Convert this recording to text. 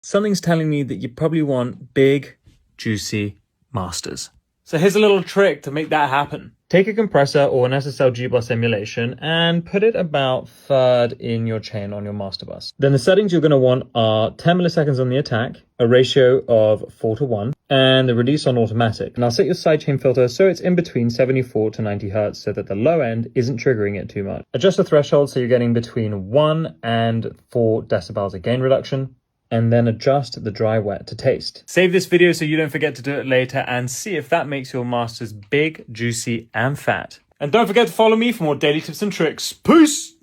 something's telling me that you probably want big, juicy masters. So here's a little trick to make that happen. Take a compressor or an SSL G-bus emulation and put it about third in your chain on your master bus. Then the settings you're going to want are 10 milliseconds on the attack, a ratio of 4:1, and the release on automatic. Now set your sidechain filter so it's in between 74 to 90 Hertz so that the low end isn't triggering it too much. Adjust the threshold so you're getting between 1 and 4 decibels of gain reduction, and then adjust the dry wet to taste. Save this video so you don't forget to do it later and see if that makes your masters big, juicy, and fat. And don't forget to follow me for more daily tips and tricks. Peace!